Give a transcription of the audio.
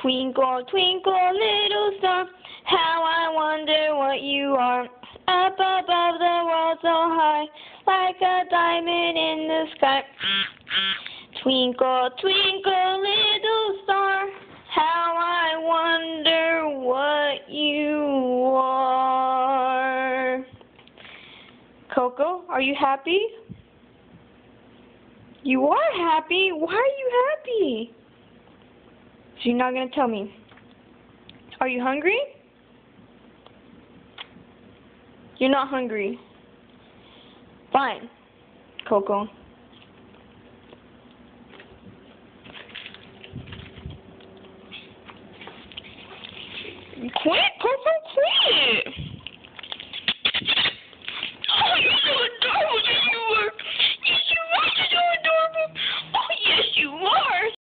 Twinkle, twinkle, little star, how I wonder what you are. Up above the world so high, like a diamond in the sky. Twinkle, twinkle, little star, how I wonder what you are. Coco, are you happy? You are happy? Why are you happy? So you're not going to tell me. Are you hungry? You're not hungry. Fine, Coco. Quit, Coco, quit!